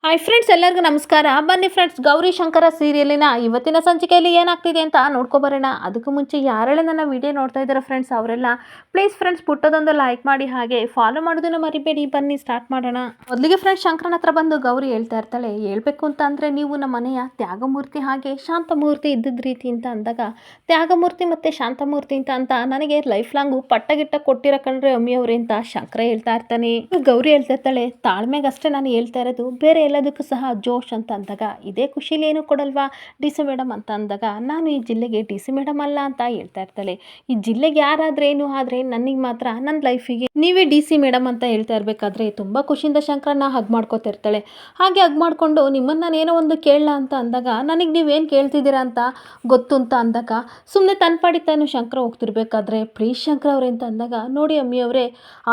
Hi friends, ಎಲ್ಲರಿಗೂ ನಮಸ್ಕಾರ. ಬನ್ನಿ ಫ್ರೆಂಡ್ಸ್, ಗೌರಿ ಶಂಕರ ಸೀರಿಯಲಿನ ಇವತ್ತಿನ ಸಂಚಿಕೆಯಲ್ಲಿ ಏನಾಗ್ತಿದೆ ಅಂತ ನೋಡ್ಕೊಬರೋಣ. ಅದಕ್ಕೂ ಮುಂಚೆ ಯಾರೆಲ್ಲ ನನ್ನ ವಿಡಿಯೋ ನೋಡ್ತಾ ಇದ್ದಾರೆ ಫ್ರೆಂಡ್ಸ್, ಅವರೆಲ್ಲ ಪ್ಲೀಸ್ ಫ್ರೆಂಡ್ಸ್ ಪುಟ್ಟದೊಂದು ಲೈಕ್ ಮಾಡಿ, ಹಾಗೆ ಫಾಲೋ ಮಾಡೋದನ್ನು ಮರಿಬೇಡಿ. ಬನ್ನಿ ಸ್ಟಾರ್ಟ್ ಮಾಡೋಣ. ಮೊದಲಿಗೆ ಫ್ರೆಂಡ್ಸ್, ಶಂಕರನ ಹತ್ರ ಬಂದು ಗೌರಿ ಹೇಳ್ತಾ ಇರ್ತಾಳೆ, ಹೇಳ್ಬೇಕು ಅಂತ ಅಂದರೆ ನೀವು ನಮ್ಮ ಮನೆಯ ತ್ಯಾಗಮೂರ್ತಿ ಹಾಗೆ ಶಾಂತಮೂರ್ತಿ ಇದ್ದಿದ್ದ ರೀತಿ ಅಂತ ಅಂದಾಗ, ತ್ಯಾಗಮೂರ್ತಿ ಮತ್ತು ಶಾಂತಮೂರ್ತಿ ಅಂತ ನನಗೆ ಲೈಫ್ ಲಾಂಗು ಪಟ್ಟಗಿಟ್ಟ ಕೊಟ್ಟಿರೋ ಕಣ್ರೆ ಅಮ್ಮಿಯವ್ರೆ ಅಂತ ಶಂಕರ ಹೇಳ್ತಾ ಇರ್ತಾನೆ. ಗೌರಿ ಹೇಳ್ತಾ ಇರ್ತಾಳೆ, ತಾಳ್ಮೆಗಷ್ಟೇ ನಾನು ಹೇಳ್ತಾ ಇರೋದು, ಬೇರೆ ಎಲ್ಲದಕ್ಕೂ ಸಹ ಜೋಶ್ ಅಂತ ಅಂದಾಗ, ಇದೇ ಖುಷಿಲಿ ಏನು ಕೊಡಲ್ವಾ ಡಿ ಸಿ ಮೇಡಮ್ ಅಂತ ಅಂದಾಗ, ನಾನು ಈ ಜಿಲ್ಲೆಗೆ ಡಿ ಸಿ ಮೇಡಮ್ ಅಲ್ಲ ಅಂತ ಹೇಳ್ತಾ ಇರ್ತಾಳೆ. ಈ ಜಿಲ್ಲೆಗೆ ಯಾರಾದ್ರೆ ಏನು ಆದರೆ ನನಗೆ ಮಾತ್ರ ನನ್ನ ಲೈಫಿಗೆ ನೀವೇ ಡಿ ಸಿ ಮೇಡಮ್ ಅಂತ ಹೇಳ್ತಾ ಇರಬೇಕಾದ್ರೆ ತುಂಬ ಖುಷಿಯಿಂದ ಶಂಕರನ್ನ ಹಗ್ ಮಾಡ್ಕೋತಾ ಇರ್ತಾಳೆ. ಹಾಗೆ ಹಗ್ ಮಾಡಿಕೊಂಡು, ನಿಮ್ಮನ್ನು ನಾನೇನೋ ಒಂದು ಕೇಳಲ್ಲ ಅಂತ ಅಂದಾಗ, ನನಗೆ ನೀವೇನು ಕೇಳ್ತಿದ್ದೀರಾ ಅಂತ ಗೊತ್ತು ಅಂತ ಅಂದಾಗ, ಸುಮ್ಮನೆ ತನ್ನ ಪಾಡಿ ತಾನು ಶಂಕರ ಹೋಗ್ತಿರ್ಬೇಕಾದ್ರೆ, ಪ್ಲೀಸ್ ಶಂಕರ ಅವರೇ ಅಂತ ಅಂದಾಗ, ನೋಡಿ ಅಮ್ಮಿಯವರೇ,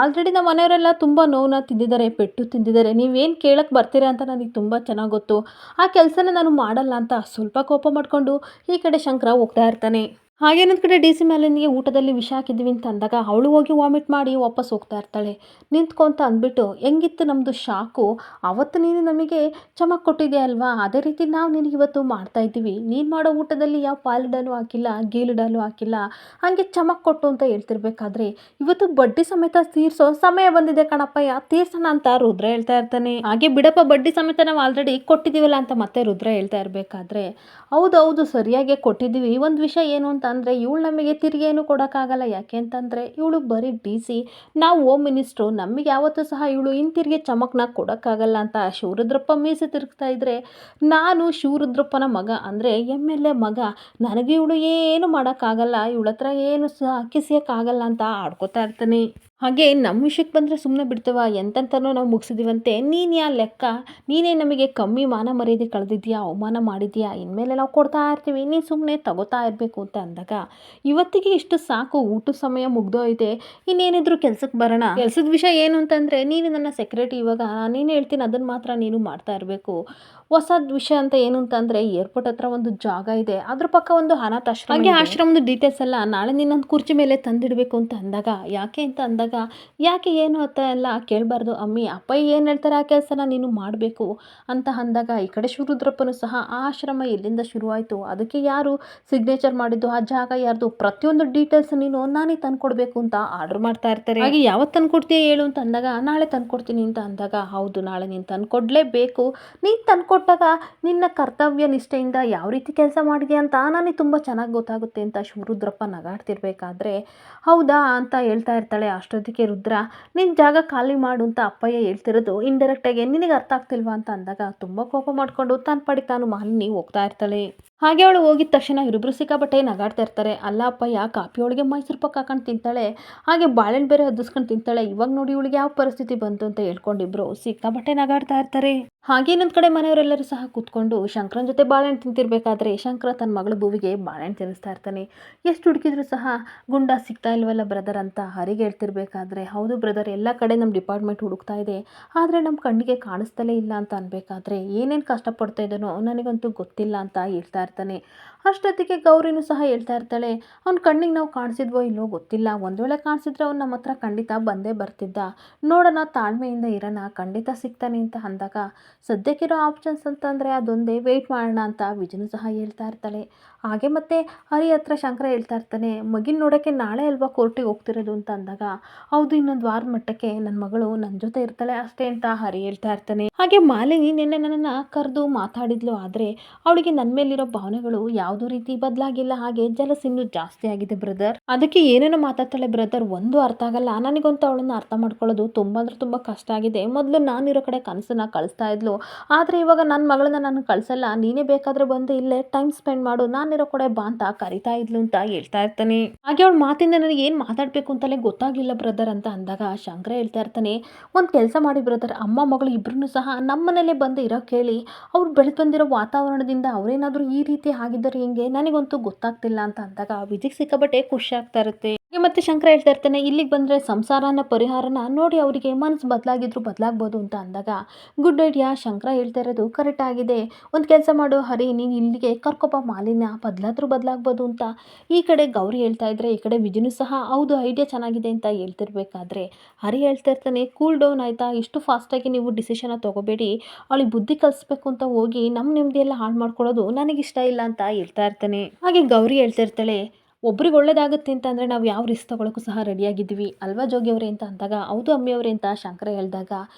ಆಲ್ರೆಡಿ ನಮ್ಮ ಮನೆಯವರೆಲ್ಲ ತುಂಬ ನೋವನ್ನ ತಿಂದಿದ್ದಾರೆ, ಪೆಟ್ಟು ತಿಂದಿದ್ದಾರೆ. ನೀವೇನು ಕೇಳಕ್ಕೆ ಬರ್ತೀರಾ ಅಂತ ನನಗೆ ತುಂಬ ಚೆನ್ನಾಗಿ ಗೊತ್ತು. ಆ ಕೆಲಸನ ನಾನು ಮಾಡಲ್ಲ ಅಂತ ಸ್ವಲ್ಪ ಕೋಪ ಮಾಡಿಕೊಂಡು ಈ ಕಡೆ ಶಂಕರ ಹೋಗ್ತಾ ಇರ್ತಾನೆ. ಹಾಗೇನೊಂದು ಕಡೆ ಡಿ ಸಿ ಮ್ಯಾಲಿನಿಗೆ ಊಟದಲ್ಲಿ ವಿಷ ಹಾಕಿದ್ವಿ ಅಂತ ಅಂದಾಗ, ಅವಳು ಹೋಗಿ ವಾಮಿಟ್ ಮಾಡಿ ವಾಪಸ್ ಹೋಗ್ತಾ ಇರ್ತಾಳೆ. ನಿಂತ್ಕೊಂತ ಅಂದ್ಬಿಟ್ಟು, ಹೆಂಗಿತ್ತು ನಮ್ಮದು ಶಾಕು, ಅವತ್ತು ನೀನು ನಮಗೆ ಚಮಕ್ ಕೊಟ್ಟಿದ್ಯಾ ಅಲ್ವಾ, ಅದೇ ರೀತಿ ನಾವು ನಿನಗೆ ಇವತ್ತು ಮಾಡ್ತಾ ಇದ್ದೀವಿ. ನೀನು ಮಾಡೋ ಊಟದಲ್ಲಿ ಯಾವ ಪಾಲಿಡಾಲು ಹಾಕಿಲ್ಲ, ಗೀಲಿಡಾಲು ಹಾಕಿಲ್ಲ, ಹಾಗೆ ಚಮಕ್ ಕೊಟ್ಟು ಅಂತ ಹೇಳ್ತಿರ್ಬೇಕಾದ್ರೆ, ಇವತ್ತು ಬಡ್ಡಿ ಸಮೇತ ತೀರ್ಸೋ ಸಮಯ ಬಂದಿದೆ ಕಣಪ್ಪಯ್ಯ, ತೀರ್ಸೋಣ ಅಂತ ರುದ್ರ ಹೇಳ್ತಾ ಇರ್ತಾನೆ. ಹಾಗೆ ಬಿಡಪ್ಪ, ಬಡ್ಡಿ ಸಮೇತ ನಾವು ಆಲ್ರೆಡಿ ಕೊಟ್ಟಿದ್ದೀವಲ್ಲ ಅಂತ ಮತ್ತೆ ರುದ್ರ ಹೇಳ್ತಾ ಇರಬೇಕಾದ್ರೆ, ಹೌದು ಸರಿಯಾಗಿ ಕೊಟ್ಟಿದ್ದೀವಿ. ಒಂದು ವಿಷಯ ಏನು ಅಂತ ಅಂದರೆ, ಇವಳು ನಮಗೆ ತಿರುಗಿ ಏನು ಕೊಡೋಕ್ಕಾಗಲ್ಲ. ಯಾಕೆ ಅಂತಂದರೆ ಇವಳು ಬರೀ ಡಿ ಸಿ, ನಾವು ಹೋಮ್ ಮಿನಿಸ್ಟ್ರು, ನಮಗೆ ಯಾವತ್ತೂ ಸಹ ಇವಳು ಹಿಂತಿರುಗಿ ಚಮಕ್ನ ಕೊಡೋಕ್ಕಾಗಲ್ಲ ಅಂತ ಶಿವರುದ್ರಪ್ಪ ಮೀಸೆ ತಿರುಗ್ತಾ ಇದ್ರೆ, ನಾನು ಶಿವರುದ್ರಪ್ಪನ ಮಗ ಅಂದರೆ MLA ಮಗ, ನನಗೆ ಇವಳು ಏನು ಮಾಡೋಕ್ಕಾಗಲ್ಲ, ಇವಳ ಹತ್ರ ಏನು ಸಹ ಕಿಸಿಯೋಕ್ಕಾಗಲ್ಲ ಅಂತ ಆಡ್ಕೋತಾ ಇರ್ತಾನೆ. ಹಾಗೆ ನಮ್ಮ ವಿಷಯಕ್ಕೆ ಬಂದರೆ ಸುಮ್ಮನೆ ಬಿಡ್ತೀವ, ಎಂತೆಂಥನೋ ನಾವು ಮುಗಿಸಿದೀವಂತೆ, ನೀನು ಯಾ ಲೆಕ್ಕ, ನೀನೇ ನಮಗೆ ಕಮ್ಮಿ ಮಾನ ಮರ್ಯಾದೆ ಕಳೆದಿದ್ಯಾ, ಅವಮಾನ ಮಾಡಿದ್ಯಾ, ಇನ್ಮೇಲೆ ನಾವು ಕೊಡ್ತಾ ಇರ್ತೀವಿ, ನೀನು ಸುಮ್ಮನೆ ತಗೋತಾ ಇರಬೇಕು ಅಂತ ಅಂದಾಗ, ಇವತ್ತಿಗೆ ಇಷ್ಟು ಸಾಕು, ಊಟದ ಸಮಯ ಮುಗ್ದೋಯ್ತೆ, ಇನ್ನೇನಿದ್ರು ಕೆಲ್ಸಕ್ಕೆ ಬರೋಣ. ಕೆಲಸದ ವಿಷಯ ಏನು ಅಂತಂದರೆ, ನೀನು ನನ್ನ ಸೆಕ್ರೆಟರಿ, ಇವಾಗ ನಾನೇನು ಹೇಳ್ತೀನಿ ಅದನ್ನು ಮಾತ್ರ ನೀನು ಮಾಡ್ತಾ ಇರಬೇಕು. ಹೊಸದ ವಿಷಯ ಅಂತ ಏನು ಅಂತಂದರೆ, ಏರ್ಪೋರ್ಟ್ ಹತ್ರ ಒಂದು ಜಾಗ ಇದೆ, ಅದ್ರ ಪಕ್ಕ ಒಂದು ಅನಾಥಾಶ್ರಮ, ಹಾಗೆ ಆಶ್ರಮದ ಡೀಟೇಲ್ಸ್ ಎಲ್ಲ ನಾಳೆ ನಿನ್ನೊಂದು ಕುರ್ಚಿ ಮೇಲೆ ತಂದಿಡಬೇಕು ಅಂತ ಅಂದಾಗ, ಯಾಕೆ ಅಂತ ಅಂದಾಗ, ಯಾಕೆ ಏನು ಅಂತ ಎಲ್ಲ ಕೇಳಬಾರ್ದು ಅಮ್ಮಿ, ಅಪ್ಪಯ್ಯ ಏನು ಹೇಳ್ತಾರೆ ಆ ಕೆಲಸನ ನೀನು ಮಾಡಬೇಕು ಅಂತ ಅಂದಾಗ, ಈ ಕಡೆ ಶಿವರುದ್ರಪ್ಪನೂ ಸಹ ಆ ಆಶ್ರಮ ಎಲ್ಲಿಂದ ಶುರುವಾಯಿತು, ಅದಕ್ಕೆ ಯಾರು ಸಿಗ್ನೇಚರ್ ಮಾಡಿದ್ದು, ಆ ಜಾಗ ಯಾರ್ದು, ಪ್ರತಿಯೊಂದು ಡೀಟೇಲ್ಸ್ ನೀನು ನಾನೇ ತಂದ್ಕೊಡ್ಬೇಕು ಅಂತ ಆರ್ಡರ್ ಮಾಡ್ತಾ ಇರ್ತಾರೆ. ಹಾಗೆ ಯಾವತ್ತು ತಂದ್ಕೊಡ್ತೀಯ ಹೇಳು ಅಂತ ಅಂದಾಗ, ನಾಳೆ ತಂದ್ಕೊಡ್ತೀನಿ ಅಂತ ಅಂದಾಗ, ಹೌದು ನಾಳೆ ನೀನು ತಂದ್ಕೊಡ್ಲೇಬೇಕು, ನೀನು ತಂದ್ಕೊಟ್ಟಾಗ ನಿನ್ನ ಕರ್ತವ್ಯ ನಿಷ್ಠೆಯಿಂದ ಯಾವ ರೀತಿ ಕೆಲಸ ಮಾಡಿದ್ಯಾ ಅಂತ ನನಗೆ ತುಂಬ ಚೆನ್ನಾಗಿ ಗೊತ್ತಾಗುತ್ತೆ ಅಂತ ಶಿವರುದ್ರಪ್ಪ ನಗಾಡ್ತಿರ್ಬೇಕಾದ್ರೆ, ಹೌದಾ ಅಂತ ಹೇಳ್ತಾ ಇರ್ತಾಳೆ. ಅಷ್ಟೊತ್ತಿಗೆ ರುದ್ರ, ನಿನ್ನ ಜಾಗ ಖಾಲಿ ಮಾಡು ಅಂತ ಅಪ್ಪಯ್ಯ ಹೇಳ್ತಿರೋದು ಇಂಡೈರೆಕ್ಟಾಗಿ ನಿನಗೆ ಅರ್ಥ ಆಗ್ತಿಲ್ವಾ ಅಂತ ಅಂದಾಗ, ತುಂಬ ಕೋಪ ಮಾಡಿಕೊಂಡು ತನ್ನ ಪಾಡಿಗೆ ತಾನು ಮಾಲಿನಿ ಹೋಗ್ತಾ ಇರ್ತಾಳೆ. ಹಾಗೆ ಅವಳು ಹೋಗಿದ ತಕ್ಷಣ ಇವರಿಬ್ರು ಸಿಕ್ಕಾಪಟ್ಟೆ ನಗಾಡ್ತಾ ಇರ್ತಾರೆ. ಅಲ್ಲ ಅಪ್ಪಯ್ಯ, ಕಾಪಿ ಒಳಗೆ ಮೈಸೂರು ಪಾಕ್ ಹಾಕೊಂಡು ತಿಂತಾಳೆ, ಹಾಗೆ ಬಾಳೆಹಣ್ಣು ಬೇರೆ ಹದಿಸ್ಕೊಂಡು ತಿಂತಾಳೆ, ಇವಾಗ ನೋಡಿ ಇವಳಿಗೆ ಯಾವ ಪರಿಸ್ಥಿತಿ ಬಂತು ಅಂತ ಹೇಳ್ಕೊಂಡಿಬ್ರು ಸಿಕ್ಕಾಪಟ್ಟೆ ನಗಾಡ್ತಾ ಇರ್ತಾರೆ. ಹಾಗೆ ಇನ್ನೊಂದು ಕಡೆ ಮನೆಯವರೆಲ್ಲರೂ ಸಹ ಕೂತ್ಕೊಂಡು ಶಂಕರನ ಜೊತೆ ಬಾಳೆಹಣ್ಣು ತಿಂತಿರ್ಬೇಕಾದ್ರೆ, ಶಂಕರ ತನ್ನ ಮಗಳ ಭೂವಿಗೆ ಬಾಳೆಹಣ್ಣು ತಿನ್ನಿಸ್ತಾ ಇರ್ತಾನೆ. ಎಷ್ಟು ಹುಡುಕಿದ್ರು ಸಹ ಗುಂಡ ಸಿಗ್ತಾ ಇಲ್ವಲ್ಲ ಬ್ರದರ್ ಅಂತ ಹರಿಗೆ ಹೇಳ್ತಿರ್ಬೇಕಾದ್ರೆ, ಹೌದು ಬ್ರದರ್, ಎಲ್ಲ ಕಡೆ ನಮ್ಮ ಡಿಪಾರ್ಟ್ಮೆಂಟ್ ಹುಡುಕ್ತಾ ಇದೆ, ಆದರೆ ನಮ್ಮ ಕಣ್ಣಿಗೆ ಕಾಣಿಸ್ತಲೇ ಇಲ್ಲ ಅಂತ ಅನ್ಬೇಕಾದ್ರೆ, ಏನೇನು ಕಷ್ಟಪಡ್ತಾ ಇದ್ದಾನೋ ನನಗಂತೂ ಗೊತ್ತಿಲ್ಲ ಅಂತ ಹೇಳ್ತಾ ಇರ್ತಾನೆ. ಅಷ್ಟೊತ್ತಿಗೆ ಗೌರಿನೂ ಸಹ ಹೇಳ್ತಾ ಇರ್ತಾಳೆ, ಅವ್ನ ಕಣ್ಣಿಗೆ ನಾವು ಕಾಣಿಸಿದ್ವೋ ಇಲ್ಲೋ ಗೊತ್ತಿಲ್ಲ, ಒಂದು ವೇಳೆ ಕಾಣಿಸಿದ್ರೆ ಅವ್ನು ನಮ್ಮ ಹತ್ರ ಖಂಡಿತ ಬಂದೇ ಬರ್ತಿದ್ದ, ನೋಡೋಣ ತಾಳ್ಮೆಯಿಂದ ಇರೋಣ, ಖಂಡಿತ ಸಿಗ್ತಾನೆ ಅಂತ ಅಂದಾಗ, ಸದ್ಯಕ್ಕಿರೋ ಆಪ್ಷನ್ಸ್ ಅಂತಂದರೆ ಅದೊಂದೇ, ವೆಯ್ಟ್ ಮಾಡೋಣ ಅಂತ ವಿಜಯನೂ ಸಹ ಹೇಳ್ತಾ ಇರ್ತಾಳೆ. ಹಾಗೆ ಮತ್ತೆ ಹರಿ ಹತ್ರ ಶಂಕರ ಹೇಳ್ತಾ ಇರ್ತಾನೆ, ಮಗಿನ ನೋಡೋಕ್ಕೆ ನಾಳೆ ಅಲ್ವಾ ಕೋರ್ಟಿಗೆ ಹೋಗ್ತಿರೋದು ಅಂತ ಅಂದಾಗ, ಹೌದು ಇನ್ನೊಂದು ವಾರದ ಮಟ್ಟಕ್ಕೆ ನನ್ನ ಮಗಳು ನನ್ನ ಜೊತೆ ಇರ್ತಾಳೆ ಅಷ್ಟೇ ಅಂತ ಹರಿ ಹೇಳ್ತಾ ಇರ್ತಾನೆ. ಹಾಗೆ ಮಾಲಿನಿ ನಿನ್ನೆ ನನ್ನನ್ನು ಕರೆದು ಮಾತಾಡಿದ್ಲು, ಆದರೆ ಅವಳಿಗೆ ನನ್ನ ಮೇಲಿರೋ ಭಾವನೆಗಳು ಯಾವುದೋ ರೀತಿ ಬದಲಾಗಿಲ್ಲ, ಹಾಗೆ ಜಲಸ್ ಇನ್ನೂ ಜಾಸ್ತಿ ಆಗಿದೆ ಬ್ರದರ್, ಅದಕ್ಕೆ ಏನೇನೋ ಮಾತಾಡ್ತಾಳೆ ಬ್ರದರ್, ಒಂದು ಅರ್ಥ ಆಗಲ್ಲ, ನನಗಂತೂ ಅವಳನ್ನು ಅರ್ಥ ಮಾಡ್ಕೊಳ್ಳೋದು ತುಂಬ ಅಂದರೆ ತುಂಬ ಕಷ್ಟ ಆಗಿದೆ. ಮೊದಲು ನಾನಿರೋ ಕಡೆ ಕನಸನ್ನ ಕಳಿಸ್ತಾ ಇದ್ಲು, ಆದರೆ ಇವಾಗ ನನ್ನ ಮಗಳನ್ನ ನಾನು ಕಳಿಸಲ್ಲ, ನೀನೇ ಬೇಕಾದರೆ ಬಂದು ಇಲ್ಲೇ ಟೈಮ್ ಸ್ಪೆಂಡ್ ಮಾಡು, ನಾನಿರೋ ಕಡೆ ಬಾ ಅಂತ ಕರಿತಾ ಇದ್ಲು ಅಂತ ಹೇಳ್ತಾ ಇರ್ತಾನೆ. ಹಾಗೆ ಅವಳ ಮಾತಿಂದ ನನಗೆ ಏನು ಮಾತಾಡಬೇಕು ಅಂತಲೇ ಗೊತ್ತಾಗಲಿಲ್ಲ ಬ್ರದರ್ ಅಂತ ಅಂದಾಗ, ಶಂಕರ ಹೇಳ್ತಾ ಇರ್ತಾನೆ, ಒಂದು ಕೆಲಸ ಮಾಡಿ ಬ್ರದರ್, ಅಮ್ಮ ಮಗಳು ಇಬ್ಬರೂ ಸಹ ನಮ್ಮನೇಲೆ ಬಂದು ಇರೋಕ್ಕೆ ಹೇಳಿ, ಅವ್ರು ಬೆಳೆದು ಬಂದಿರೋ ವಾತಾವರಣದಿಂದ ಅವರೇನಾದರೂ ಈ ರೀತಿ ಆಗಿದ್ದಾರೆ ಹೆಂಗೆ, ನನಗಂತೂ ಗೊತ್ತಾಗ್ತಿಲ್ಲ ಅಂತ ಅಂದಾಗ ವಿಜಿಗೆ ಸಿಕ್ಕಾಬಟ್ಟೆ ಖುಷಿ ಆಗ್ತಾ ಇರುತ್ತೆ. ಹಾಗೆ ಮತ್ತೆ ಶಂಕರ ಹೇಳ್ತಾ ಇರ್ತಾನೆ, ಇಲ್ಲಿಗೆ ಬಂದರೆ ಸಂಸಾರನ ಪರಿಹಾರನ ನೋಡಿ ಅವರಿಗೆ ಮನಸ್ಸು ಬದಲಾಗಿದ್ರು ಬದಲಾಗ್ಬೋದು ಅಂತ ಅಂದಾಗ, ಗುಡ್ ಐಡಿಯಾ, ಶಂಕರ ಹೇಳ್ತಾ ಇರೋದು ಕರೆಕ್ಟ್ ಆಗಿದೆ, ಒಂದು ಕೆಲಸ ಮಾಡು ಹರಿ, ನೀನು ಇಲ್ಲಿಗೆ ಕರ್ಕೊಬ್ಬ ಮಾಲಿನ, ಬದಲಾದರೂ ಬದಲಾಗ್ಬೋದು ಅಂತ ಈ ಕಡೆ ಗೌರಿ ಹೇಳ್ತಾ ಇದ್ರೆ, ಈ ಕಡೆ ವಿಜಯನೂ ಸಹ ಹೌದು ಐಡಿಯಾ ಚೆನ್ನಾಗಿದೆ ಅಂತ ಹೇಳ್ತಿರ್ಬೇಕಾದ್ರೆ ಹರಿ ಹೇಳ್ತಾ ಇರ್ತಾನೆ, ಕೂಲ್ ಡೌನ್ ಆಯಿತಾ, ಇಷ್ಟು ಫಾಸ್ಟಾಗಿ ನೀವು ಡಿಸಿಷನ್ನ ತೊಗೋಬೇಡಿ, ಅವಳಿಗೆ ಬುದ್ಧಿ ಕಲಿಸ್ಬೇಕು ಅಂತ ಹೋಗಿ ನಮ್ಮ ನೆಮ್ಮದಿಯೆಲ್ಲ ಹಾಳು ಮಾಡ್ಕೊಳ್ಳೋದು ನನಗಿಷ್ಟ ಇಲ್ಲ ಅಂತ ಹೇಳ್ತಾ ಇರ್ತಾನೆ. ಹಾಗೆ ಗೌರಿ ಹೇಳ್ತಾ ಇರ್ತಾಳೆ, ಒಬ್ರಿಗೆ ಒಳ್ಳೇದಾಗುತ್ತೆ ಅಂತ ಅಂದರೆ ನಾವು ಯಾವ ರಿಸ್ಕ್ ತೊಗೊಳಕ್ಕೂ ಸಹ ರೆಡಿಯಾಗಿದ್ವಿ ಅಲ್ವಾ ಜೋಗಿ ಅವರೇ ಅಂತ ಅಂದಾಗ, ಹೌದು ಅಮ್ಮಿ ಅವರೇ ಅಂತ ಶಂಕರ ಹೇಳಿದಾಗ,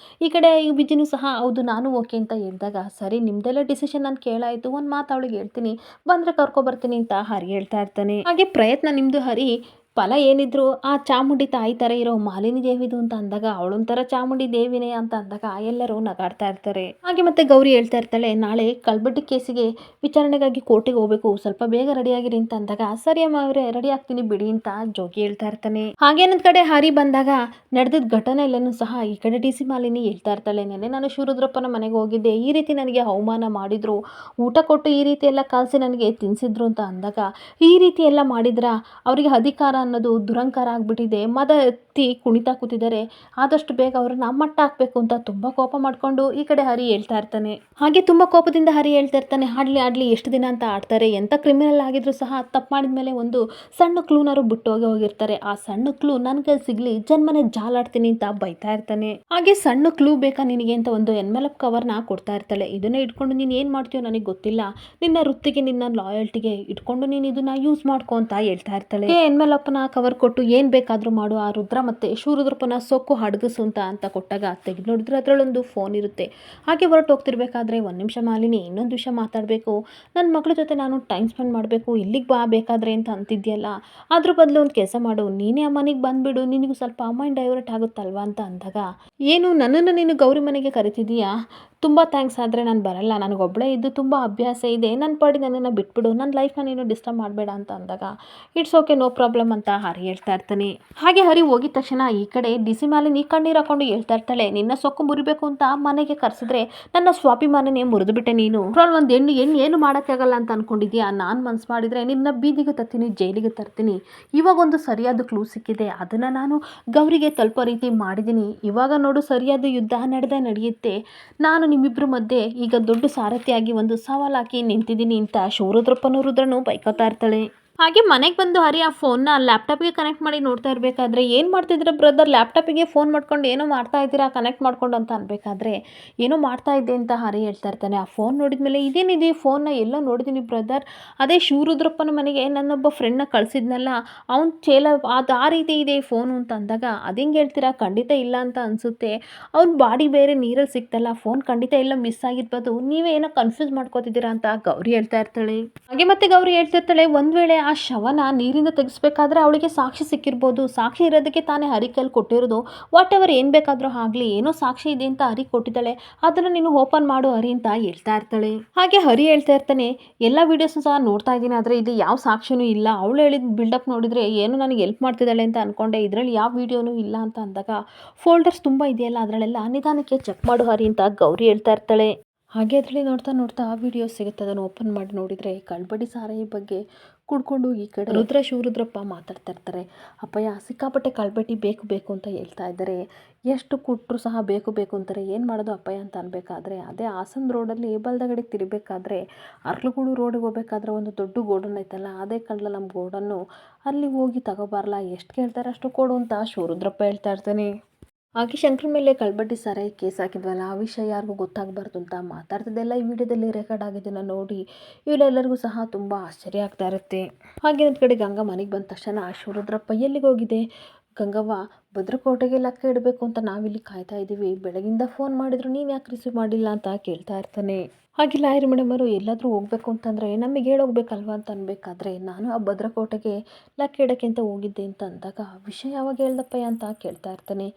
ಈ ಕಡೆ ವಿಜಿನೂ ಸಹ ಹೌದು ನಾನು ಓಕೆ ಅಂತ ಹೇಳಿದಾಗ, ಸರಿ ನಿಮ್ದೆಲ್ಲ ಡಿಸಿಷನ್ ನಾನು ಕೇಳಾಯಿತು, ಒಂದು ಮಾತು ಅವಳಿಗೆ ಹೇಳ್ತೀನಿ, ಬಂದರೆ ಕರ್ಕೊಬರ್ತೀನಿ ಅಂತ ಹರಿ ಹೇಳ್ತಾ ಇರ್ತಾನೆ. ಹಾಗೆ ಪ್ರಯತ್ನ ನಿಮ್ಮದು ಹರಿ, ಫಲ ಏನಿದ್ರು ಆ ಚಾಮುಂಡಿ ತಾಯಿ ಥರ ಇರೋ ಮಾಲಿನಿ ದೇವಿದು ಅಂತ ಅಂದಾಗ, ಅವಳೊಂಥರ ಚಾಮುಂಡಿ ದೇವಿನೇ ಅಂತ ಅಂದಾಗ ಎಲ್ಲರೂ ನಗಾಡ್ತಾ ಇರ್ತಾರೆ. ಹಾಗೆ ಮತ್ತೆ ಗೌರಿ ಹೇಳ್ತಾ ಇರ್ತಾಳೆ, ನಾಳೆ ಕಳ್ಬಡ್ಡಿ ಕೇಸಿಗೆ ವಿಚಾರಣೆಗಾಗಿ ಕೋರ್ಟಿಗೆ ಹೋಗಬೇಕು, ಸ್ವಲ್ಪ ಬೇಗ ರೆಡಿ ಆಗಿರಿ ಅಂತ ಅಂದಾಗ, ಸರಿ ಅಮ್ಮ ಅವರೇ ರೆಡಿ ಆಗ್ತೀನಿ ಬಿಡಿ ಅಂತ ಜೋಗಿ ಹೇಳ್ತಾ ಇರ್ತಾನೆ. ಹಾಗೇನೊಂದ್ ಕಡೆ ಹರಿ ಬಂದಾಗ ನಡೆದಿದ್ದ ಘಟನೆ ಎಲ್ಲನೂ ಸಹ ಈ ಕಡೆ ಡಿ ಸಿ ಮಾಲಿನಿ ಹೇಳ್ತಾ ಇರ್ತಾಳೆ, ನೆನ್ನೆ ನಾನು ಶಿವರುದ್ರಪ್ಪನ ಮನೆಗೆ ಹೋಗಿದ್ದೆ, ಈ ರೀತಿ ನನಗೆ ಅವಮಾನ ಮಾಡಿದ್ರು, ಊಟ ಕೊಟ್ಟು ಈ ರೀತಿ ಎಲ್ಲ ಕಾಲ್ಸಿ ನನಗೆ ತಿನ್ಸಿದ್ರು ಅಂತ ಅಂದಾಗ, ಈ ರೀತಿ ಎಲ್ಲ ಮಾಡಿದ್ರ ಅವರಿಗೆ ಅಧಿಕಾರ ಅನ್ನೋದು ದುರಂಕಾರ ಆಗ್ಬಿಟ್ಟಿದೆ, ಮದ ಎತ್ತಿ ಕುಣಿತಾ ಕೂತಿದ್ದಾರೆ, ಆದಷ್ಟು ಬೇಗ ಅವ್ರನ್ನ ಮಟ್ಟ ಹಾಕಬೇಕು ಅಂತ ತುಂಬ ಕೋಪ ಮಾಡಿಕೊಂಡು ಈ ಕಡೆ ಹರಿ ಹೇಳ್ತಾ ಇರ್ತಾನೆ. ಹಾಗೆ ತುಂಬ ಕೋಪದಿಂದ ಹರಿ ಹೇಳ್ತಾ ಇರ್ತಾನೆ, ಆಡಲಿ ಎಷ್ಟು ದಿನ ಅಂತ ಆಡ್ತಾರೆ, ಎಂಥ ಕ್ರಿಮಿನಲ್ ಆಗಿದ್ರು ಸಹ ತಪ್ಪು ಮಾಡಿದ ಮೇಲೆ ಒಂದು ಸಣ್ಣ ಕ್ಲೂನಾರು ಬಿಟ್ಟು ಹೋಗಿರ್ತಾರೆ, ಆ ಸಣ್ಣ ಕ್ಲೂ ನನ್ನ ಕೈಲಿ ಸಿಗಲಿ, ಜನ್ಮನೆ ಜಾಲಾಡ್ತೀನಿ ಅಂತ ಬೈತಾ ಇರ್ತಾನೆ. ಹಾಗೆ ಸಣ್ಣ ಕ್ಲೂ ಬೇಕಾ ನಿನಗೆ ಅಂತ ಒಂದು ಎನ್ವೆಲಪ್ ಕವರ್ನ ಕೊಡ್ತಾ ಇರ್ತಾಳೆ, ಇದನ್ನೇ ಇಟ್ಕೊಂಡು ನೀನು ಏನು ಮಾಡ್ತೀಯೋ ನನಗೆ ಗೊತ್ತಿಲ್ಲ, ನಿನ್ನ ವೃತ್ತಿಗೆ ನಿನ್ನ ಲಾಯಲ್ಟಿಗೆ ಇಟ್ಕೊಂಡು ನೀನು ಇದನ್ನ ಯೂಸ್ ಮಾಡ್ಕೊ ಅಂತ ಹೇಳ್ತಾ ಇರ್ತಾಳೆ. ಎನ್ವೆಲಪ್ನ ಕವರ್ ಕೊಟ್ಟು ಏನು ಬೇಕಾದರೂ ಮಾಡು, ಆ ರುದ್ರ ಮತ್ತೆ ಶಿವರುದ್ರಪ್ಪನ ಸೊಕ್ಕು ಹಡಗಿಸು ಅಂತ ಕೊಟ್ಟಾಗ ತೆಗೆದು ನೋಡಿದ್ರೆ ಅದರಲ್ಲೊಂದು ಫೋನ್ ಇರುತ್ತೆ. ಹಾಗೆ ಹೊರಟು ಹೋಗ್ತಿರ್ಬೇಕಾದ್ರೆ, ಒಂದು ನಿಮಿಷ ಮಾಲಿನಿ, ಇನ್ನೊಂದು ವಿಷಯ ಮಾತಾಡಬೇಕು, ನನ್ನ ಮಗಳ ಜೊತೆ ನಾನು ಟೈಮ್ ಸ್ಪೆಂಡ್ ಮಾಡಬೇಕು, ಇಲ್ಲಿಗೆ ಬಾ ಬೇಕಾದ್ರೆ ಅಂತ ಅಂತಿದ್ಯಲ್ಲ, ಅದ್ರ ಬದಲು ಒಂದು ಕೆಲಸ ಮಾಡು, ನೀನೇ ಆ ಮನೆಗೆ ಬಂದುಬಿಡು, ನಿನಗೂ ಸ್ವಲ್ಪ ಮೈಂಡ್ ಡೈವರ್ಟ್ ಆಗುತ್ತಲ್ವಾ ಅಂತ ಅಂದಾಗ, ಏನು ನನ್ನನ್ನು ನೀನು ಗೌರಿ ಮನೆಗೆ ಕರಿತಿದೀಯಾ, ತುಂಬ ಥ್ಯಾಂಕ್ಸ್, ಆದರೆ ನಾನು ಬರಲ್ಲ, ನನಗೊಬ್ಬಳೇ ಇದ್ದು ತುಂಬ ಅಭ್ಯಾಸ ಇದೆ, ನನ್ನ ಪಾಡಿ ನನ್ನನ್ನು ಬಿಟ್ಬಿಡು, ನನ್ನ ಲೈಫ್ನ ನೀನು ಡಿಸ್ಟರ್ಬ್ ಮಾಡಬೇಡ ಅಂತ ಅಂದಾಗ, ಇಟ್ಸ್ ಓಕೆ ನೋ ಪ್ರಾಬ್ಲಮ್ ಅಂತ ಹರಿ ಹೇಳ್ತಾ ಇರ್ತಾನೆ. ಹಾಗೆ ಹರಿ ಹೋಗಿದ ತಕ್ಷಣ ಈ ಕಡೆ ಡಿ ಸಿ ಮಾಲಿನಿ ಕಣ್ಣೀರು ಹಾಕೊಂಡು ಹೇಳ್ತಾ ಇರ್ತಾಳೆ, ನಿನ್ನ ಸೊಕ್ಕು ಮುರಿಬೇಕು ಅಂತ ಮನೆಗೆ ಕರೆಸಿದ್ರೆ ನನ್ನ ಸ್ವಾಭಿಮಾನನೇ ಮುರಿದು ಬಿಟ್ಟೆ ನೀನು, ಒಂದು ಹೆಣ್ಣು ಏನು ಮಾಡೋಕ್ಕಾಗಲ್ಲ ಅಂತ ಅನ್ಕೊಂಡಿದ್ಯಾ, ನಾನು ಮನ್ಸು ಮಾಡಿದರೆ ನಿನ್ನ ಬೀದಿಗೆ ತರ್ತೀನಿ, ಜೈಲಿಗೆ ತರ್ತೀನಿ, ಇವಾಗ ಒಂದು ಸರಿಯಾದ ಕ್ಲೂ ಸಿಕ್ಕಿದೆ, ಅದನ್ನು ನಾನು ಗೌರಿಗೆ ತಲುಪೋ ರೀತಿ ಮಾಡಿದ್ದೀನಿ, ಇವಾಗ ನೋಡು ಸರಿಯಾದ ಯುದ್ಧ ನಡೆಯುತ್ತೆ, ನಾನು ನಿಮ್ಮಿಬ್ಬರ ಮಧ್ಯೆ ಈಗ ದೊಡ್ಡ ಸಾರಥಿಯಾಗಿ ಒಂದು ಸವಾಲಾಕಿ ನಿಂತಿದ್ದೀನಿ ಅಂತ ಶಿವರುದ್ರಪ್ಪನೂ ರುದ್ರನು ಬೈಕೋತಾ ಇರ್ತಾಳೆ. ಹಾಗೆ ಮನೆಗೆ ಬಂದು ಹರಿ ಆ ಫೋನ್ನ ಲ್ಯಾಪ್ಟಾಪ್ಗೆ ಕನೆಕ್ಟ್ ಮಾಡಿ ನೋಡ್ತಾ ಇರಬೇಕಾದ್ರೆ, ಏನು ಮಾಡ್ತಿದ್ದೀರಾ ಬ್ರದರ್, ಲ್ಯಾಪ್ಟಾಪಿಗೆ ಫೋನ್ ಮಾಡ್ಕೊಂಡು ಏನೋ ಮಾಡ್ತಾ ಇದ್ದೀರಾ ಕನೆಕ್ಟ್ ಮಾಡ್ಕೊಂಡು ಅಂತ ಅನ್ಬೇಕಾದ್ರೆ, ಏನೋ ಮಾಡ್ತಾ ಇದ್ದೆ ಅಂತ ಹರಿ ಹೇಳ್ತಾ ಇರ್ತಾನೆ. ಆ ಫೋನ್ ನೋಡಿದ್ಮೇಲೆ, ಇದೇನಿದೆ ಫೋನ್ನ ಎಲ್ಲ ನೋಡಿದ್ದೀನಿ ಬ್ರದರ್, ಅದೇ ಶಿವರುದ್ರಪ್ಪನ ಮನೆಗೆ ನನ್ನೊಬ್ಬ ಫ್ರೆಂಡ್ನ ಕಳಿಸಿದ್ನಲ್ಲ, ಅವ್ನ ಅದು ಆ ರೀತಿ ಇದೆ ಫೋನು ಅಂತ ಅಂದಾಗ, ಅದಿಂಗೆ ಹೇಳ್ತೀರಾ, ಖಂಡಿತ ಇಲ್ಲ ಅಂತ ಅನಿಸುತ್ತೆ, ಅವ್ನ ಬಾಡಿ ಬೇರೆ ನೀರಲ್ಲಿ ಸಿಕ್ತಲ್ಲ, ಫೋನ್ ಖಂಡಿತ ಎಲ್ಲ ಮಿಸ್ ಆಗಿರ್ಬೋದು, ನೀವೇ ಏನೋ ಕನ್ಫ್ಯೂಸ್ ಮಾಡ್ಕೋತಿದ್ದೀರಾ ಅಂತ ಗೌರಿ ಹೇಳ್ತಾ ಇರ್ತಾಳೆ. ಹಾಗೆ ಮತ್ತೆ ಗೌರಿ ಹೇಳ್ತಿರ್ತಾಳೆ, ಒಂದು ವೇಳೆ ಆ ಶವನ ನೀರಿಂದ ತೆಗೆಸ್ಬೇಕಾದ್ರೆ ಅವಳಿಗೆ ಸಾಕ್ಷಿ ಸಿಕ್ಕಿರ್ಬೋದು, ಸಾಕ್ಷಿ ಇರೋದಕ್ಕೆ ತಾನೇ ಹರಿ ಕೈಲಿ ಕೊಟ್ಟಿರೋದು, ವಾಟ್ ಎವರ್ ಏನು ಬೇಕಾದರೂ ಆಗಲಿ, ಏನೋ ಸಾಕ್ಷಿ ಇದೆ ಅಂತ ಹರಿ ಕೊಟ್ಟಿದ್ದಾಳೆ, ಅದನ್ನು ನೀನು ಓಪನ್ ಮಾಡು ಹರಿ ಅಂತ ಹೇಳ್ತಾ ಇರ್ತಾಳೆ. ಹಾಗೆ ಹರಿ ಹೇಳ್ತಾ ಇರ್ತಾನೆ, ಎಲ್ಲ ವೀಡಿಯೋಸ್ನು ಸಹ ನೋಡ್ತಾ ಇದ್ದೀನಿ, ಆದರೆ ಇಲ್ಲಿ ಯಾವ ಸಾಕ್ಷಿನೂ ಇಲ್ಲ, ಅವಳು ಹೇಳಿದ ಬಿಲ್ಡಪ್ ನೋಡಿದರೆ ಏನು ನನಗೆ ಹೆಲ್ಪ್ ಮಾಡ್ತಿದ್ದಾಳೆ ಅಂತ ಅಂದ್ಕೊಂಡೆ, ಇದರಲ್ಲಿ ಯಾವ ವೀಡಿಯೋನೂ ಇಲ್ಲ ಅಂತ ಅಂದಾಗ, ಫೋಲ್ಡರ್ಸ್ ತುಂಬ ಇದೆಯಲ್ಲ ಅದರಲ್ಲೆಲ್ಲ ನಿಧಾನಕ್ಕೆ ಚೆಕ್ ಮಾಡು ಹರಿ ಅಂತ ಗೌರಿ ಹೇಳ್ತಾ ಇರ್ತಾಳೆ. ಹಾಗೆ ಅದರಲ್ಲಿ ನೋಡ್ತಾ ಆ ವಿಡಿಯೋ ಸಿಗುತ್ತೆ, ಅದನ್ನು ಓಪನ್ ಮಾಡಿ ನೋಡಿದರೆ ಕಳ್ಬಡಿ ಸಾರಾಯಿ ಬಗ್ಗೆ ಕುಡ್ಕೊಂಡು ಈ ಕಡೆ ಶಿವರುದ್ರಪ್ಪ ಮಾತಾಡ್ತಾ ಇರ್ತಾರೆ. ಅಪ್ಪಯ್ಯ ಸಿಕ್ಕಾಪಟ್ಟೆ ಕಳ್ಬಟ್ಟಿ ಬೇಕು ಅಂತ ಹೇಳ್ತಾ ಇದ್ದಾರೆ, ಎಷ್ಟು ಕೊಟ್ಟರು ಸಹ ಬೇಕು ಅಂತಾರೆ, ಏನು ಮಾಡೋದು ಅಪ್ಪಯ್ಯ ಅಂತ ಅನ್ಬೇಕಾದ್ರೆ, ಅದೇ ಹಾಸನ ರೋಡಲ್ಲಿ ಬಲ್ದಗಡೆಗೆ ತಿರುಗಬೇಕಾದ್ರೆ ಅರ್ಲುಗೂಡು ರೋಡಿಗೆ ಹೋಗ್ಬೇಕಾದ್ರೆ ಒಂದು ದೊಡ್ಡ ಗೋಡನ್ ಐತಲ್ಲ, ಅದೇ ಕಂಡ್ಲ ನಮ್ಮ ಗೋಡನ್ನು, ಅಲ್ಲಿ ಹೋಗಿ ತಗೋಬಾರಲ್ಲ, ಎಷ್ಟು ಕೇಳ್ತಾರೆ ಅಷ್ಟು ಕೊಡು ಅಂತ ಶಿವರುದ್ರಪ್ಪ ಹೇಳ್ತಾ ಇರ್ತಾನೆ. ಹಾಗೆ ಶಂಕರ್ ಮೇಲೆ ಕಳ್ಬಡ್ಡಿ ಸಾರಾಯಿ ಕೇಸ್ ಹಾಕಿದ್ವಲ್ಲ, ಆ ವಿಷಯ ಯಾರಿಗೂ ಗೊತ್ತಾಗಬಾರ್ದು ಅಂತ ಮಾತಾಡ್ತಿದ್ದೆಲ್ಲ ಈ ವಿಡಿಯೋದಲ್ಲಿ ರೆಕಾರ್ಡ್ ಆಗಿದ್ದನ್ನು ನೋಡಿ ಇವರೆಲ್ಲರಿಗೂ ಸಹ ತುಂಬ ಆಶ್ಚರ್ಯ ಆಗ್ತಾ ಇರುತ್ತೆ. ಹಾಗೆ ಒಂದು ಕಡೆ ಗಂಗಾ ಮನೆಗೆ ಬಂದ ತಕ್ಷಣ ಶಿವರುದ್ರಪ್ಪ ಎಲ್ಲಿಗೆ ಹೋಗಿದೆ, ಗಂಗವ್ವ ಭದ್ರಕೋಟೆಗೆ ಲೆಕ್ಕ ಇಡಬೇಕು ಅಂತ ನಾವಿಲ್ಲಿ ಕಾಯ್ತಾ ಇದ್ದೀವಿ, ಬೆಳಗಿಂದ ಫೋನ್ ಮಾಡಿದ್ರು ನೀನು ಯಾಕೆ ರಿಸೀವ್ ಮಾಡಿಲ್ಲ ಅಂತ ಕೇಳ್ತಾ ಇರ್ತಾನೆ. ಹಾಗೆ ಲಾಯರ್ ಮೇಡಮ್ ಅವರು ಎಲ್ಲಾದರೂ ಹೋಗ್ಬೇಕು ಅಂತಂದರೆ ನಮಗೆ ಹೇಳೋಗ್ಬೇಕಲ್ವ ಅಂತ ಅನ್ಬೇಕಾದ್ರೆ, ನಾನು ಆ ಭದ್ರಕೋಟೆಗೆ ಲೆಕ್ಕ ಇಡೋಕ್ಕೆ ಅಂತ ಹೋಗಿದ್ದೆ ಅಂತ ಅಂದಾಗ, ವಿಷಯ ಯಾವಾಗ ಹೇಳ್ದಪ್ಪಯ್ಯ ಅಂತ ಕೇಳ್ತಾ ಇರ್ತಾನೆ.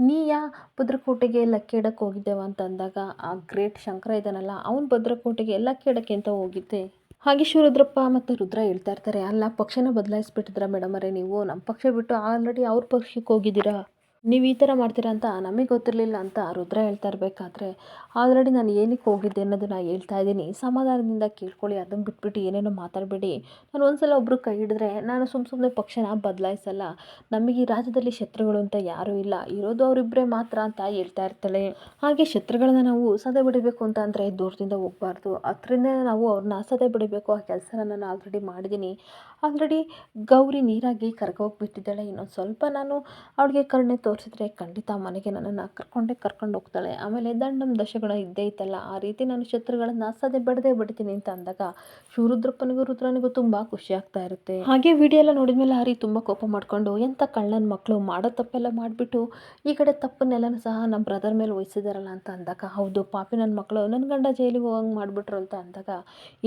ನೀಯಾ ಭದ್ರಕೋಟೆಗೆ ಲೆಕ್ಕ ಇಡಕ್ಕೆ ಹೋಗಿದ್ದೇವ ಅಂತ ಅಂದಾಗ, ಆ ಗ್ರೇಟ್ ಶಂಕರ ಇದ್ದಾನಲ್ಲ, ಅವ್ನು ಭದ್ರಕೋಟೆಗೆ ಲೆಕ್ಕ ಇಡಕ್ಕೆ ಅಂತ ಹೋಗಿದ್ದೆ. ಹಾಗೆ ಶಿವರುದ್ರಪ್ಪ ಮತ್ತು ರುದ್ರ ಹೇಳ್ತಾ ಇರ್ತಾರೆ, ಅಲ್ಲ ಪಕ್ಷನ ಬದಲಾಯಿಸ್ಬಿಟ್ಟಿದ್ರ ಮೇಡಮರೇ ನೀವು, ನಮ್ಮ ಪಕ್ಷ ಬಿಟ್ಟು ಆಲ್ರೆಡಿ ಅವ್ರ ಪಕ್ಷಕ್ಕೆ ಹೋಗಿದ್ದೀರಾ, ನೀವು ಈ ಥರ ಮಾಡ್ತೀರಾ ಅಂತ ನಮಗೆ ಗೊತ್ತಿರಲಿಲ್ಲ ಅಂತ ರುದ್ರ ಹೇಳ್ತಾ ಇರಬೇಕಾದ್ರೆ ಆಲ್ರೆಡಿ ನಾನು ಏನಕ್ಕೆ ಹೋಗಿದ್ದೆ ಅನ್ನೋದನ್ನ ಹೇಳ್ತಾ ಇದ್ದೀನಿ, ಸಮಾಧಾನದಿಂದ ಕೇಳ್ಕೊಳ್ಳಿ, ಅದನ್ನು ಬಿಟ್ಬಿಟ್ಟು ಏನೇನೋ ಮಾತಾಡಬೇಡಿ. ನಾನು ಒಂದ್ಸಲ ಒಬ್ಬರು ಕೈ ಹಿಡಿದ್ರೆ ನಾನು ಸುಮ್ಮನೆ ಪಕ್ಷನ ಬದಲಾಯಿಸಲ್ಲ. ನಮಗೆ ಈ ರಾಜ್ಯದಲ್ಲಿ ಶತ್ರುಗಳು ಅಂತ ಯಾರೂ ಇಲ್ಲ, ಇರೋದು ಅವರಿಬ್ಬರೇ ಮಾತ್ರ ಅಂತ ಹೇಳ್ತಾ ಇರ್ತಾಳೆ. ಹಾಗೆ ಶತ್ರುಗಳನ್ನ ನಾವು ಸದೆ ಬಿಡಬೇಕು ಅಂತ ಅಂದರೆ ದೂರದಿಂದ ಹೋಗಬಾರ್ದು, ಹತ್ರದಿಂದ ನಾವು ಅವ್ರನ್ನ ಸದೆ ಬಿಡಬೇಕು. ಆ ಕೆಲಸನ ನಾನು ಆಲ್ರೆಡಿ ಮಾಡಿದ್ದೀನಿ. ಆಲ್ರೆಡಿ ಗೌರಿ ನೀರಾಗಿ ಕರ್ಗೋಗ್ಬಿಟ್ಟಿದ್ದಾಳೆ. ಇನ್ನೊಂದು ಸ್ವಲ್ಪ ನಾನು ಅವಳಿಗೆ ಕರುಣೆ ತೋರಿಸಿದ್ರೆ ಖಂಡಿತ ಮನೆಗೆ ನನ್ನನ್ನು ಕರ್ಕೊಂಡು ಹೋಗ್ತಾಳೆ. ಆಮೇಲೆ ದಂಡಂ ದಶಗುಣ ಇದ್ದೇ ಇತ್ತಲ್ಲ, ಆ ರೀತಿ ನಾನು ಶತ್ರುಗಳನ್ನು ಸದೆ ಬಡದೇ ಬಿಡ್ತೀನಿ ಅಂತ ಅಂದಾಗ ರುದ್ರನಿಗೂ ತುಂಬ ಖುಷಿ ಆಗ್ತಾ ಇರುತ್ತೆ. ಹಾಗೆ ವಿಡಿಯೋ ಎಲ್ಲ ನೋಡಿದ್ಮೇಲೆ ಹರಿ ತುಂಬ ಕೋಪ ಮಾಡಿಕೊಂಡು ಎಂಥ ಕಳ್ಳನ ಮಕ್ಕಳು ಮಾಡೋ ತಪ್ಪೆಲ್ಲ ಮಾಡಿಬಿಟ್ಟು ಈ ಕಡೆ ತಪ್ಪನ್ನೆಲ್ಲನೂ ಸಹ ನಮ್ಮ ಬ್ರದರ್ ಮೇಲೆ ವಹಿಸಿದಾರಲ್ಲ ಅಂತ ಅಂದಾಗ, ಹೌದು ಪಾಪಿ ನನ್ನ ಮಕ್ಕಳು ನನ್ನ ಗಂಡ ಜೈಲಿಗೆ ಹೋಗಂಗೆ ಮಾಡಿಬಿಟ್ರು ಅಂತ ಅಂದಾಗ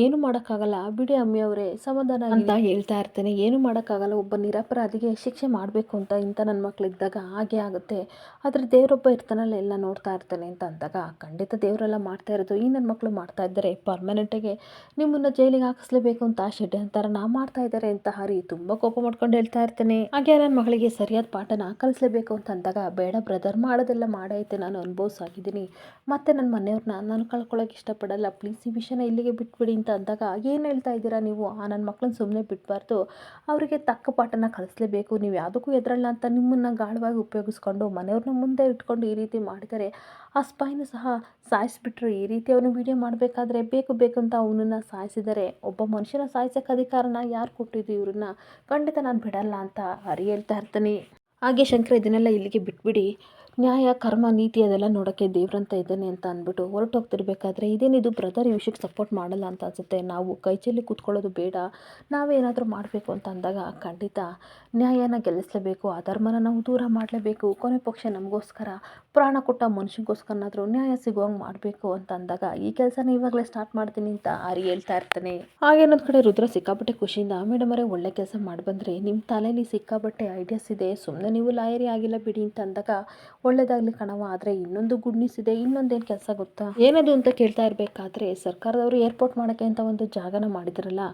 ಏನು ಮಾಡೋಕ್ಕಾಗಲ್ಲ ಬಿಡಿ ಅಮ್ಮಿ ಅವರೇ, ಸಮಾಧಾನ ಅಂತ ಹೇಳ್ತಾ ಇರ್ತೇನೆ. ಏನು ಮಾಡೋಕ್ಕಾಗಲ್ಲ, ಒಬ್ಬ ನಿರಪರಾಧಿಗೆ ಶಿಕ್ಷೆ ಮಾಡಬೇಕು ಅಂತ ಇಂಥ ನನ್ನ ಮಕ್ಕಳಿದ್ದಾಗ ಹಾಗೆ ಆಗುತ್ತೆ. ಆದರೆ ದೇವರೊಬ್ಬ ಇರ್ತಾನಲ್ಲ, ಎಲ್ಲ ನೋಡ್ತಾ ಇರ್ತಾನೆ ಅಂತ ಅಂದಾಗ ಖಂಡಿತ ದೇವರೆಲ್ಲ ಮಾಡ್ತಾ ಇರೋದು ಈ ನನ್ನ ಮಕ್ಕಳು ಮಾಡ್ತಾ ಇದ್ದಾರೆ, ಪರ್ಮನೆಂಟಾಗಿ ನಿಮ್ಮನ್ನು ಜೈಲಿಗೆ ಹಾಕಿಸ್ಲೇಬೇಕು ಅಂತ ಷಡ್ಯಂತರನ ಮಾಡ್ತಾ ಇದ್ದಾರೆ ಅಂತ ಹರಿ ತುಂಬ ಕೋಪ ಮಾಡ್ಕೊಂಡು ಹೇಳ್ತಾ ಇರ್ತೇನೆ. ಹಾಗೆ ನನ್ನ ಮಗಳಿಗೆ ಸರಿಯಾದ ಪಾಠನ ಕಲಿಸ್ಲೇಬೇಕು ಅಂತ ಅಂದಾಗ, ಬೇಡ ಬ್ರದರ್, ಮಾಡೋದೆಲ್ಲ ಮಾಡೈತೆ, ನಾನು ಅನುಭವಿಸಾಗಿದ್ದೀನಿ, ಮತ್ತೆ ನನ್ನ ಮನೆಯವ್ರನ್ನ ನಾನು ಕಳ್ಕೊಳ್ಳೋಕೆ ಇಷ್ಟಪಡಲ್ಲ, ಪ್ಲೀಸ್ ಈ ವಿಷಯನ ಇಲ್ಲಿಗೆ ಬಿಟ್ಬಿಡಿ ಅಂತ ಅಂದಾಗ, ಏನು ಹೇಳ್ತಾ ಇದ್ದೀರಾ ನೀವು, ಆ ನನ್ನ ಮಕ್ಕಳನ್ನ ಸುಮ್ಮನೆ ಬಿಡಬಾರ್ದು, ಅವರಿಗೆ ತಕ್ಕ ಪಾಠನ ಕಲಿಸ್ಲೇಬೇಕು, ನೀವು ಯಾವುದಕ್ಕೂ ಎದುರಲ್ಲ ಅಂತ ನಿಮ್ಮನ್ನು ಗಾಢವಾಗಿ ಉಪಯೋಗಿಸ್ಕೊಂಡು ಮನೆಯವ್ರನ್ನ ಮುಂದೆ ಇಟ್ಕೊಂಡು ಈ ರೀತಿ ಮಾಡಿದರೆ, ಆ ಸ್ಪೈನು ಸಹ ಸಾಯಿಸಿಬಿಟ್ರು. ಈ ರೀತಿ ಅವನು ವಿಡಿಯೋ ಮಾಡಬೇಕಾದ್ರೆ ಬೇಕು ಅಂತ ಅವನನ್ನು ಸಾಯಿಸಿದರೆ, ಒಬ್ಬ ಮನುಷ್ಯನ ಸಾಯಿಸೋಕ್ಕೆ ಅಧಿಕಾರನ ಯಾರು ಕೊಟ್ಟಿದ್ದು ಇವ್ರನ್ನ, ಖಂಡಿತ ನಾನು ಬಿಡಲ್ಲ ಅಂತ ಹರಿ ಹೇಳ್ತಾ ಇರ್ತಾನೆ. ಹಾಗೆ ಶಂಕರ ಇದನ್ನೆಲ್ಲ ಇಲ್ಲಿಗೆ ಬಿಟ್ಬಿಡಿ, ನ್ಯಾಯ ಕರ್ಮ ನೀತಿ ಅದೆಲ್ಲ ನೋಡೋಕ್ಕೆ ದೇವ್ರಂತ ಇದ್ದಾನೆ ಅಂತ ಅಂದ್ಬಿಟ್ಟು ಹೊರಟೋಗ್ತಿರ್ಬೇಕಾದ್ರೆ, ಇದೇನಿದು ಬ್ರದರ್ ಈ ವಿಷಯಕ್ಕೆ ಸಪೋರ್ಟ್ ಮಾಡಲ್ಲ ಅಂತ ಅನಿಸುತ್ತೆ, ನಾವು ಕೈ ಚೆಲ್ಲಿ ಕೂತ್ಕೊಳ್ಳೋದು ಬೇಡ, ನಾವೇನಾದರೂ ಮಾಡಬೇಕು ಅಂತ ಅಂದಾಗ ಖಂಡಿತ ನ್ಯಾಯನ ಗೆಲ್ಲಿಸಲೇಬೇಕು, ಅಧರ್ಮನ ನಾವು ದೂರ ಮಾಡಲೇಬೇಕು, ಕೊನೆ ಪಕ್ಷ ನಮಗೋಸ್ಕರ ಪ್ರಾಣ ಕೊಟ್ಟ ಮನುಷ್ಯನಿಗೋಸ್ಕರನಾದರೂ ನ್ಯಾಯ ಸಿಗುವಂಗೆ ಮಾಡಬೇಕು ಅಂತ ಅಂದಾಗ, ಈ ಕೆಲಸನ ಇವಾಗಲೇ ಸ್ಟಾರ್ಟ್ ಮಾಡ್ತೀನಿ ಅಂತ ಹರಿ ಹೇಳ್ತಾ ಇರ್ತಾನೆ. ಹಾಗೆ ಇನ್ನೊಂದು ಕಡೆ ರುದ್ರ ಸಿಕ್ಕಾಪಟ್ಟೆ ಖುಷಿಯಿಂದ, ಮೇಡಮ್ ಅವರೇ ಒಳ್ಳೆ ಕೆಲಸ ಮಾಡಿ ಬಂದರೆ, ನಿಮ್ಮ ತಲೆಯಲ್ಲಿ ಸಿಕ್ಕಾಪಟ್ಟೆ ಐಡಿಯಾಸ್ ಇದೆ, ಸುಮ್ಮನೆ ನೀವು ಲಾಯರಿ ಆಗಿಲ್ಲ ಬಿಡಿ ಅಂತ ಅಂದಾಗ, ಒಳ್ಳೇದಾಗಲಿ ಕಣವ, ಆದರೆ ಇನ್ನೊಂದು ಗುಡ್ ನ್ಯೂಸ್ ಇದೆ, ಇನ್ನೊಂದೇನು ಕೆಲಸ ಗೊತ್ತಾ, ಏನದು ಅಂತ ಕೇಳ್ತಾ ಇರಬೇಕಾದ್ರೆ, ಸರ್ಕಾರದವರು ಏರ್ಪೋರ್ಟ್ ಮಾಡೋಕ್ಕೆ ಅಂತ ಒಂದು ಜಾಗನ ಮಾಡಿದ್ರಲ್ಲ,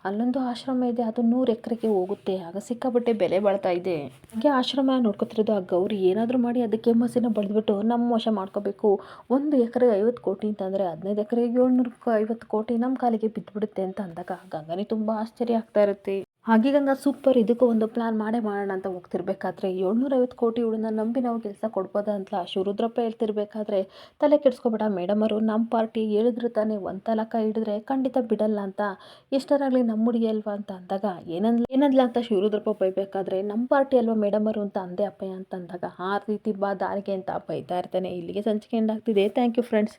ಅಲ್ಲೊಂದು ಆಶ್ರಮ ಇದೆ, ಅದು 100 ಎಕರೆಗೆ ಹೋಗುತ್ತೆ, ಆಗ ಸಿಕ್ಕಾಪಟ್ಟೆ ಬೆಲೆ ಬಾಳ್ತಾ ಇದೆ. ಹಾಗೆ ಆಶ್ರಮ ನೋಡ್ಕೊತಿರೋದು ಆ ಗೌರಿ ಏನಾದರೂ ಮಾಡಿ ಅದಕ್ಕೆ ಮಸಿನ ಬಳಿದ್ಬಿಟ್ಟು ನಮ್ಮ ಮೋಸ ಮಾಡ್ಕೋಬೇಕು, 1 ಎಕರೆಗೆ 50 ಕೋಟಿ ಅಂತಂದರೆ 15 ಎಕರೆಗೆ 750 ಕೋಟಿ ನಮ್ಮ ಕಾಲಿಗೆ ಬಿದ್ದುಬಿಡುತ್ತೆ ಅಂತ ಅಂದಾಗ ಗಂಗನಿ ತುಂಬ ಆಶ್ಚರ್ಯ ಆಗ್ತಾ ಇರುತ್ತೆ. ಹಾಗೆ ಗಂಗಾ ಸೂಪರ್, ಇದಕ್ಕೂ ಒಂದು ಪ್ಲಾನ್ ಮಾಡೋಣ ಅಂತ ಹೋಗ್ತಿರ್ಬೇಕಾದ್ರೆ, 750 ಕೋಟಿ ಇವಳನ್ನ ನಂಬಿ ನಾವು ಕೆಲಸ ಕೊಡ್ಬೋದಾ ಅಂತ ಶಿವರುದ್ರಪ್ಪ ಹೇಳ್ತಿರ್ಬೇಕಾದ್ರೆ, ತಲೆ ಕೆಡಿಸ್ಕೊಬೇಡ ಮೇಡಮ್ ಅವರು, ನಮ್ಮ ಪಾರ್ಟಿ ಹೇಳಿದ್ರು ತಾನೇ, ಒಂದು ತಲಕ ಹಿಡಿದ್ರೆ ಖಂಡಿತ ಬಿಡಲ್ಲ ಅಂತ, ಎಷ್ಟರಾಗಲಿ ನಮ್ಮ ಹುಡುಗಿ ಅಲ್ವಾ ಅಂತ ಅಂದಾಗ, ಏನಂದ್ಲ ಅಂತ ಶಿವರುದ್ರಪ್ಪ ಬೈಬೇಕಾದ್ರೆ, ನಮ್ಮ ಪಾರ್ಟಿ ಅಲ್ವಾ ಮೇಡಮ್ ಅವರು ಅಂತ ಅಂದೆ ಅಪ್ಪಯ್ಯ ಅಂತ ಅಂದಾಗ, ಆ ರೀತಿ ಬಾ ದಾರಿಗೆ ಅಂತ ಬೈತಾ ಇರ್ತಾನೆ. ಇಲ್ಲಿಗೆ ಸಂಚಿಕೆ ಎಂಡ್ ಆಗ್ತಿದೆ. Thank you friends.